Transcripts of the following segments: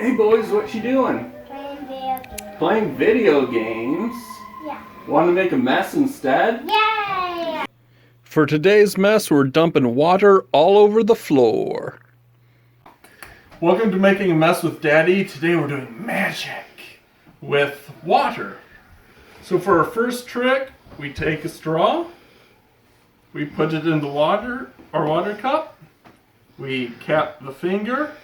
Hey boys, what you doing? Playing video games. Playing video games? Yeah. Want to make a mess instead? Yay! For today's mess, we're dumping water all over the floor. Welcome to Making a Mess with Daddy. Today we're doing magic with water. So for our first trick, we take a straw, we put it in the water, our water cup, we cap the finger,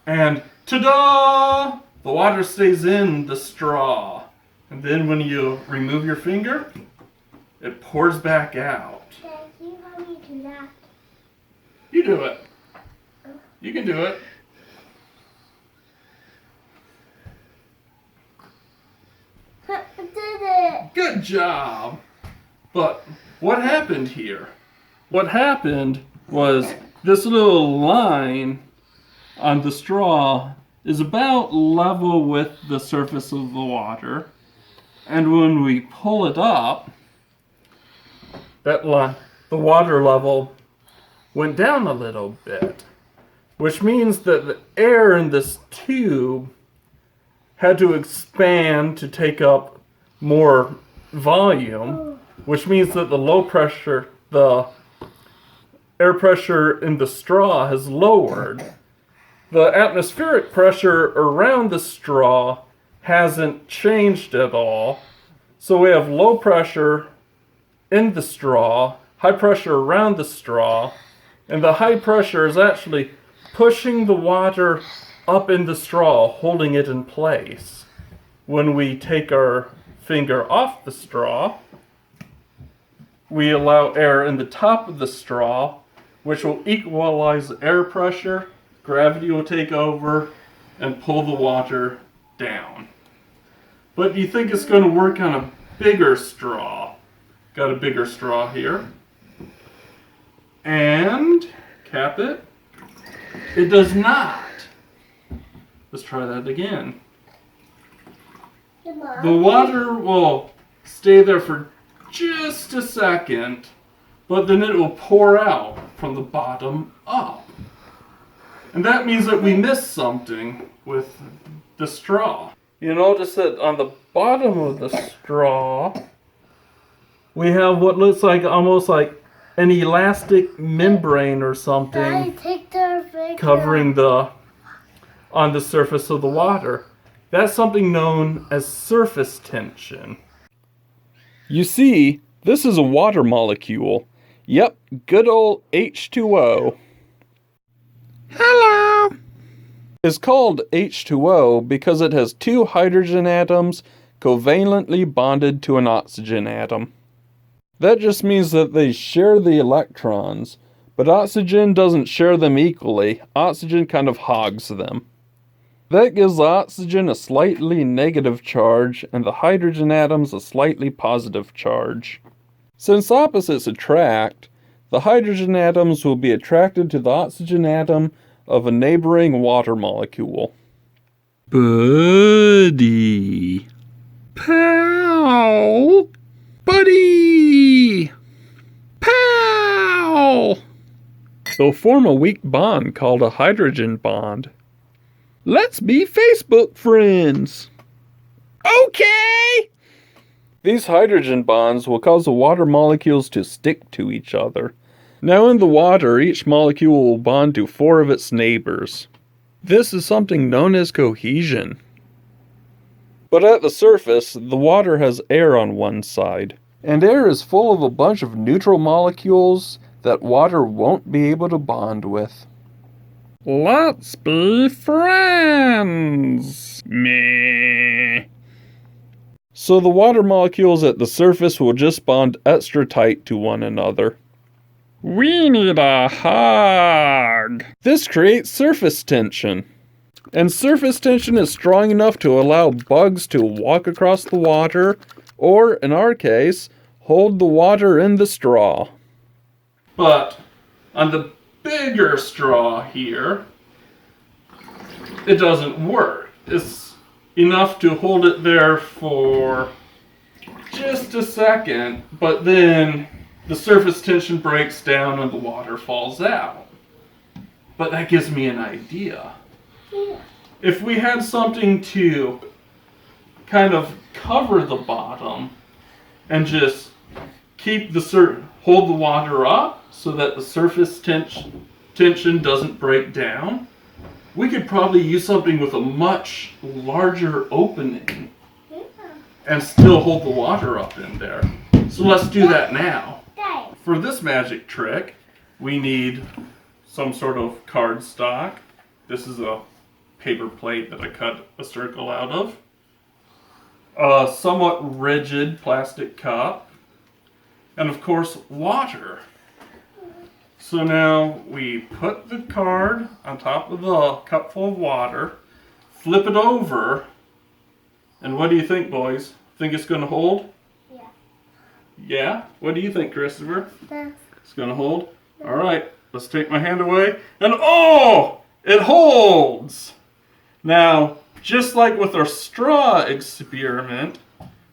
and ta-da! The water stays in the straw. And then when you remove your finger, it pours back out. Dad, can you help me do that? You do it. You can do it. I did it! Good job. But what happened here? What happened was this little line on the straw is about level with the surface of the water. And when we pull it up, the water level went down a little bit, which means that the air in this tube had to expand to take up more volume, which means that the air pressure in the straw has lowered. The atmospheric pressure around the straw hasn't changed at all. So we have low pressure in the straw, high pressure around the straw, and the high pressure is actually pushing the water up in the straw, holding it in place. When we take our finger off the straw, we allow air in the top of the straw, which will equalize the air pressure. Gravity will take over and pull the water down. But do you think it's going to work on a bigger straw? Got a bigger straw here. And cap it. It does not. Let's try that again. The water will stay there for just a second, but then it will pour out from the bottom up. And that means that we missed something with the straw. You notice that on the bottom of the straw, we have what looks like almost like an elastic membrane or something Daddy, take the finger. covering on the surface of the water. That's something known as surface tension. You see, this is a water molecule. Yep, good old H2O. Hello! It's called H2O because it has two hydrogen atoms covalently bonded to an oxygen atom. That just means that they share the electrons, but oxygen doesn't share them equally. Oxygen kind of hogs them. That gives the oxygen a slightly negative charge and the hydrogen atoms a slightly positive charge. Since opposites attract, the hydrogen atoms will be attracted to the oxygen atom of a neighboring water molecule. Buddy. Pal. Buddy. Pal. They'll form a weak bond called a hydrogen bond. Let's be Facebook friends. Okay! These hydrogen bonds will cause the water molecules to stick to each other. Now in the water, each molecule will bond to 4 of its neighbors. This is something known as cohesion. But at the surface, the water has air on one side, and air is full of a bunch of neutral molecules that water won't be able to bond with. Let's be friends! Meh. So the water molecules at the surface will just bond extra tight to one another. We need a hug! This creates surface tension. And surface tension is strong enough to allow bugs to walk across the water, or, in our case, hold the water in the straw. But on the bigger straw here, it doesn't work. It's enough to hold it there for just a second, but then the surface tension breaks down and the water falls out. But that gives me an idea. Yeah. if we had something to kind of cover the bottom and just keep hold the water up so that the surface tension doesn't break down, we could probably use something with a much larger opening and still hold the water up in there. So let's do that now. For this magic trick, we need some sort of cardstock. This is a paper plate that I cut a circle out of. A somewhat rigid plastic cup. And of course, water. So now we put the card on top of the cup full of water, flip it over, and what do you think, boys? Think it's going to hold? Yeah. Yeah? What do you think, Christopher? Yeah. It's going to hold? All right, let's take my hand away, and oh! It holds! Now, just like with our straw experiment,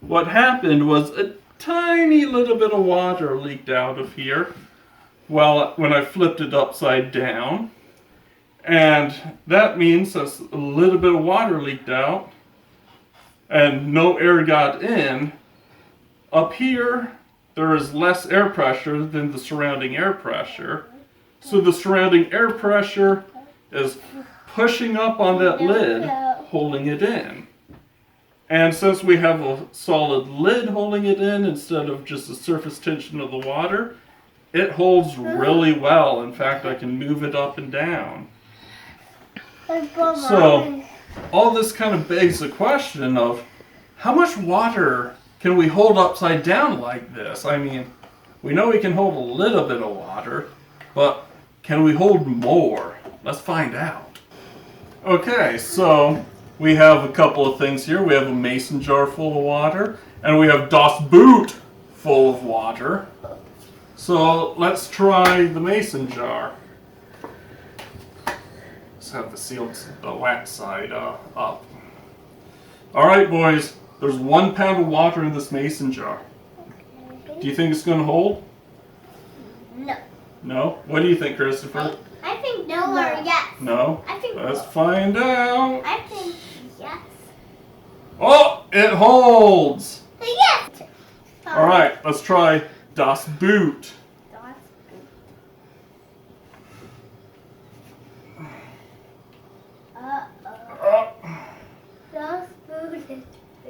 what happened was a tiny little bit of water leaked out of here when I flipped it upside down. And that means that a little bit of water leaked out and no air got in. Up here, there is less air pressure than the surrounding air pressure. So the surrounding air pressure is pushing up on that lid, holding it in. And since we have a solid lid holding it in instead of just the surface tension of the water, it holds really well. In fact, I can move it up and down. So, all this kind of begs the question of how much water can we hold upside down like this? I mean, we know we can hold a little bit of water, but can we hold more? Let's find out. Okay, so we have a couple of things here. We have a mason jar full of water, and we have Das Boot full of water. So let's try the mason jar. Let's have the wax side up. All right, boys. There's 1 pound of water in this mason jar. Do you think it's going to hold? No. No? What do you think, Christopher? I think no or yes. No? I think Let's no. find out. I think yes. Oh, it holds. Yes. All right, let's try Das Boot.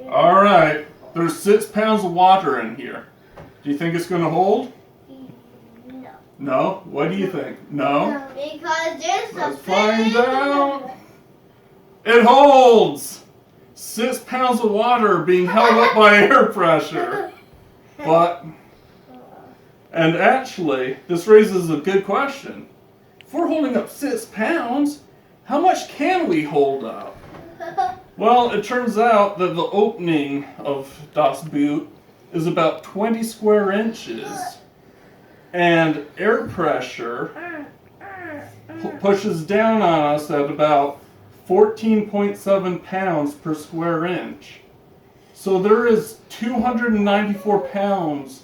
All right, there's 6 pounds of water in here. Do you think it's going to hold? No. No? What do you think? No? Because there's Let's find out. It holds! 6 pounds of water being held up by air pressure. And actually, this raises a good question. If we're holding up 6 pounds, how much can we hold up? Well, it turns out that the opening of Das Boot is about 20 square inches. And air pressure pushes down on us at about 14.7 pounds per square inch. So there is 294 pounds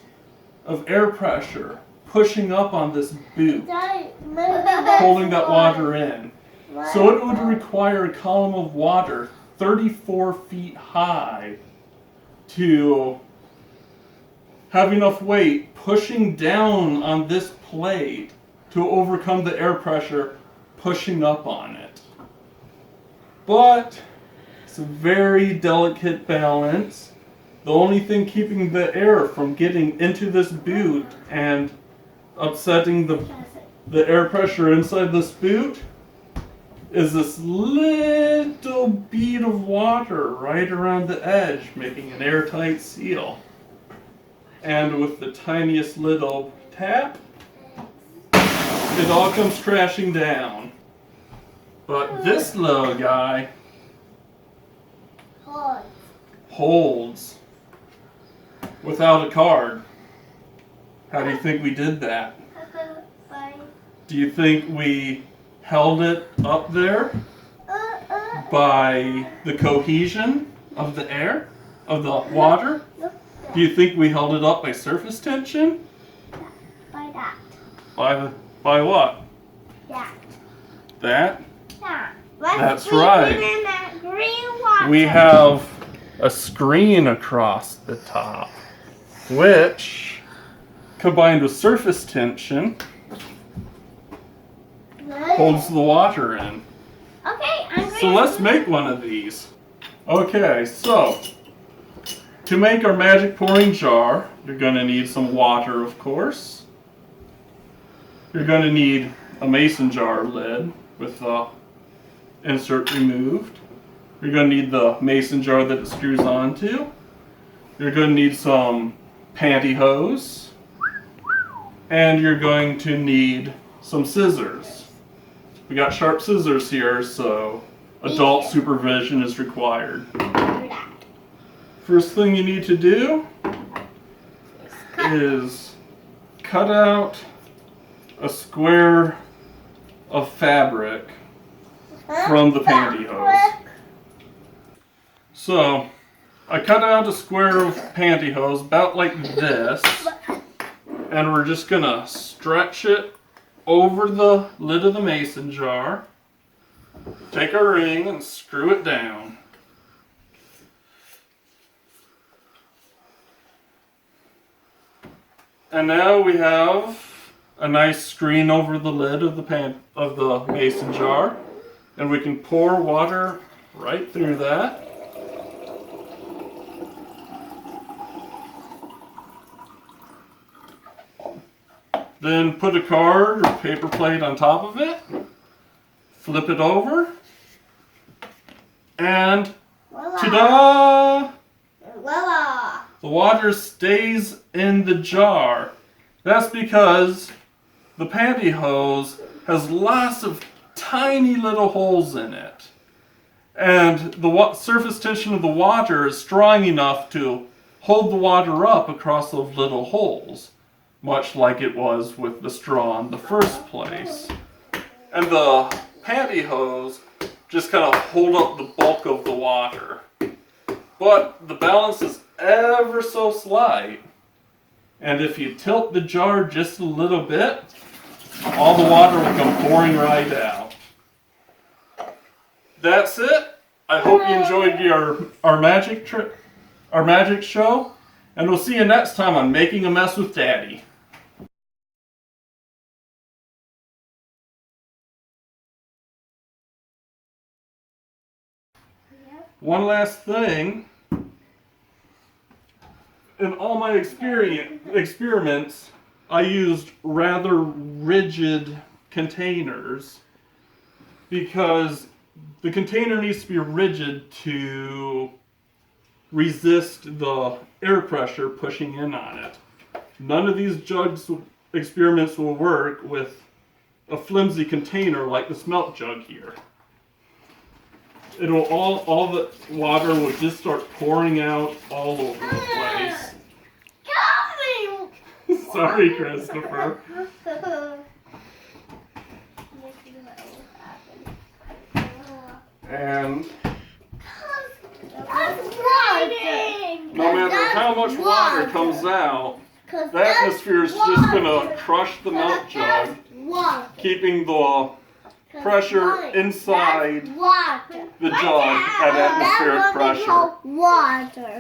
of air pressure pushing up on this boot, holding that water in. So it would require a column of water 34 feet high to have enough weight pushing down on this plate to overcome the air pressure pushing up on it. But it's a very delicate balance. The only thing keeping the air from getting into this boot and upsetting the air pressure inside this boot is this little bead of water right around the edge, making an airtight seal. And with the tiniest little tap, it all comes crashing down. But this little guy holds without a card. How do you think we did that? Do you think we held it up there by the cohesion of the air, of the water? Do you think we held it up by surface tension? By that. By what? That. That? That. That's put right. it in that green water. We have a screen across the top, which, combined with surface tension, holds the water in. Okay, I'm ready. So let's make one of these. Okay, so to make our magic pouring jar, you're going to need some water, of course. You're going to need a mason jar lid with the insert removed. You're going to need the mason jar that it screws onto. You're going to need some pantyhose. And you're going to need some scissors. We got sharp scissors here, so adult supervision is required. First thing you need to do is cut out a square of fabric from the pantyhose. So, I cut out a square of pantyhose about like this, and we're just gonna stretch it over the lid of the mason jar. Take our ring and screw it down. And now we have a nice screen over the lid of the mason jar, and we can pour water right through that. Then put a card or paper plate on top of it, flip it over, and ta-da! Voila! The water stays in the jar. That's because the pantyhose has lots of tiny little holes in it. And the surface tension of the water is strong enough to hold the water up across those little holes, much like it was with the straw in the first place. And the pantyhose just kind of hold up the bulk of the water. But the balance is ever so slight. And if you tilt the jar just a little bit, all the water will come pouring right out. That's it. I hope you enjoyed our magic show, and we'll see you next time on Making a Mess with Daddy. One last thing. In all my experiments, I used rather rigid containers because the container needs to be rigid to resist the air pressure pushing in on it. None of these experiments will work with a flimsy container like the smelt jug here. It'll all the water will just start pouring out all over the place. Sorry, Christopher. And no matter how much water comes out, the atmosphere is just going to crush the melt jug, keeping the pressure inside the jug at atmospheric pressure. Water.